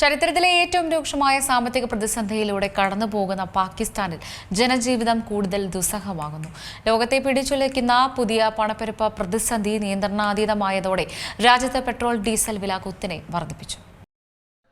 ചരിത്രത്തിലെ ഏറ്റവും രൂക്ഷമായ സാമ്പത്തിക പ്രതിസന്ധിയിലൂടെ കടന്നുപോകുന്ന പാകിസ്ഥാനിൽ ജനജീവിതം കൂടുതൽ ദുസ്സഹമാകുന്നു. ലോകത്തെ പിടിച്ചുലയ്ക്കുന്ന പുതിയ പണപ്പെരുപ്പ പ്രതിസന്ധി നിയന്ത്രണാതീതമായതോടെ രാജ്യത്ത് പെട്രോൾ ഡീസൽ വില കുത്തനെ വർദ്ധിപ്പിച്ചു.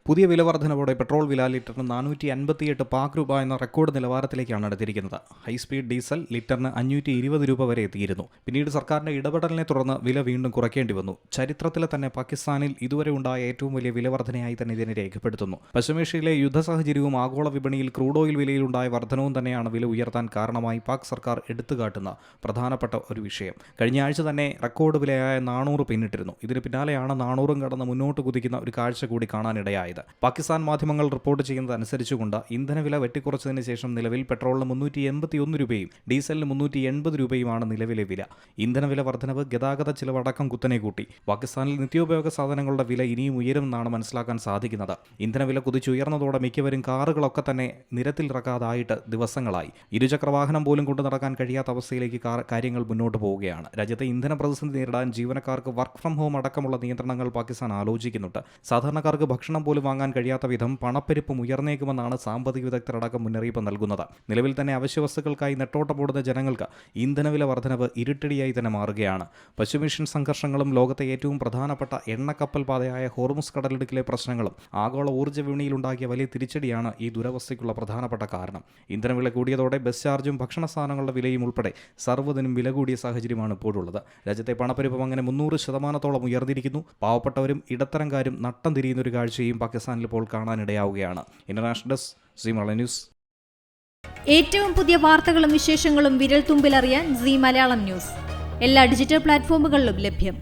പുതിയ വില വർധനവോടെ പെട്രോൾ വില ലിറ്ററിന് 458 പാക് രൂപ എന്ന റെക്കോർഡ് നിലവാരത്തിലേക്കാണ് അടുത്തിരിക്കുന്നത്. ഹൈസ്പീഡ് ഡീസൽ ലിറ്ററിന് 520 രൂപ വരെ എത്തിയിരുന്നു. പിന്നീട് സർക്കാരിന്റെ ഇടപെടലിനെ തുടർന്ന് വില വീണ്ടും കുറയ്ക്കേണ്ടി വന്നു. ചരിത്രത്തിലെ തന്നെ പാകിസ്ഥാനിൽ ഇതുവരെ ഉണ്ടായ ഏറ്റവും വലിയ വില വർധനയായി തന്നെ ഇതിനെ രേഖപ്പെടുത്തുന്നു. പശ്ചിമേഷ്യയിലെ യുദ്ധ സാഹചര്യവും ആഗോള വിപണിയിൽ ക്രൂഡ് ഓയിൽ വിലയിലുണ്ടായ വർധനവും തന്നെയാണ് വില ഉയർത്താൻ കാരണമായി പാക് സർക്കാർ എടുത്തുകാട്ടുന്ന പ്രധാനപ്പെട്ട ഒരു വിഷയം. കഴിഞ്ഞ ആഴ്ച തന്നെ റെക്കോർഡ് വിലയായ 400 പിന്നിട്ടിരുന്നു. ഇതിന് പിന്നാലെയാണ് 400 കടന്ന് മുന്നോട്ട് കുതിക്കുന്ന ഒരു കാഴ്ച കൂടി കാണാനിടയായത്. പാകിസ്ഥാൻ മാധ്യമങ്ങൾ റിപ്പോർട്ട് ചെയ്യുന്നതനുസരിച്ചുകൊണ്ട് ഇന്ധനവില വെട്ടിക്കുറച്ചതിന് ശേഷം നിലവിൽ പെട്രോളിന് 381 രൂപയും ഡീസലിന് 380 രൂപയുമാണ് നിലവിലെ വില. ഇന്ധനവില വർധനവ് ഗതാഗത ചിലവടക്കം കുത്തനെ കൂട്ടി. പാകിസ്ഥാനിൽ നിത്യോപയോഗ സാധനങ്ങളുടെ വില ഇനിയും ഉയരുമെന്നാണ് മനസ്സിലാക്കാൻ സാധിക്കുന്നത്. ഇന്ധനവില കുതിച്ചുയർന്നതോടെ മിക്കവരും കാറുകളൊക്കെ തന്നെ നിരത്തിലിറക്കാതായിട്ട് ദിവസങ്ങളായി. ഇരുചക്രവാഹനം പോലും കൊണ്ടു നടക്കാൻ കഴിയാത്ത അവസ്ഥയിലേക്ക് കാര്യങ്ങൾ മുന്നോട്ട് പോവുകയാണ്. രാജ്യത്തെ ഇന്ധന പ്രതിസന്ധി നേരിടാൻ ജീവനക്കാർക്ക് വർക്ക് ഫ്രം ഹോം അടക്കമുള്ള നിയന്ത്രണങ്ങൾ പാകിസ്ഥാൻ ആലോചിക്കുന്നുണ്ട്. സാധാരണക്കാർക്ക് ഭക്ഷണം പോലും വാങ്ങാൻ കഴിയാത്ത വിധം പണപ്പെരുപ്പം ഉയർന്നേക്കുമെന്നാണ് സാമ്പത്തിക വിദഗ്ധരടക്കം മുന്നറിയിപ്പ് നൽകുന്നത്. നിലവിൽ തന്നെ അവശ്യവസ്തുക്കൾക്കായി നെട്ടോട്ടമോടുന്ന ജനങ്ങൾക്ക് ഇന്ധനവില വർധനവ് ഇരുട്ടടിയായി തന്നെ മാറുകയാണ്. പശ്ചിമേഷ്യൻ സംഘർഷങ്ങളും ലോകത്തെ ഏറ്റവും പ്രധാനപ്പെട്ട എണ്ണക്കപ്പൽ പാതയായ ഹോർമുസ് കടലിടുക്കിലെ പ്രശ്നങ്ങളും ആഗോള ഊർജ്ജ വിപണിയിലുണ്ടാക്കിയ വലിയ തിരിച്ചടിയാണ് ഈ ദുരവസ്ഥയ്ക്കുള്ള പ്രധാനപ്പെട്ട കാരണം. ഇന്ധനവില കൂടിയതോടെ ബസ് ചാർജും ഭക്ഷണ സാധനങ്ങളുടെ വിലയും ഉൾപ്പെടെ സർവ്വതിനും വില കൂടിയ സാഹചര്യമാണ് ഇപ്പോഴുള്ളത്. രാജ്യത്തെ പണപ്പെരുപ്പം അങ്ങനെ 300% ഉയർന്നിരിക്കുന്നു. പാവപ്പെട്ടവരും ഇടത്തരംകാരും നട്ടം തിരിയുന്ന ഒരു കാഴ്ചയും പാകിസ്ഥാനിൽ ഇപ്പോൾ കാണാനിടയാവുകയാണ്. International desk Zee Malayalam news. ഏറ്റവും പുതിയ വാർത്തകളും വിശേഷങ്ങളും വിരൽ തുമ്പിലറിയാൻ സീ മലയാളം ന്യൂസ് എല്ലാ ഡിജിറ്റൽ പ്ലാറ്റ്ഫോമുകളിലും ലഭ്യം.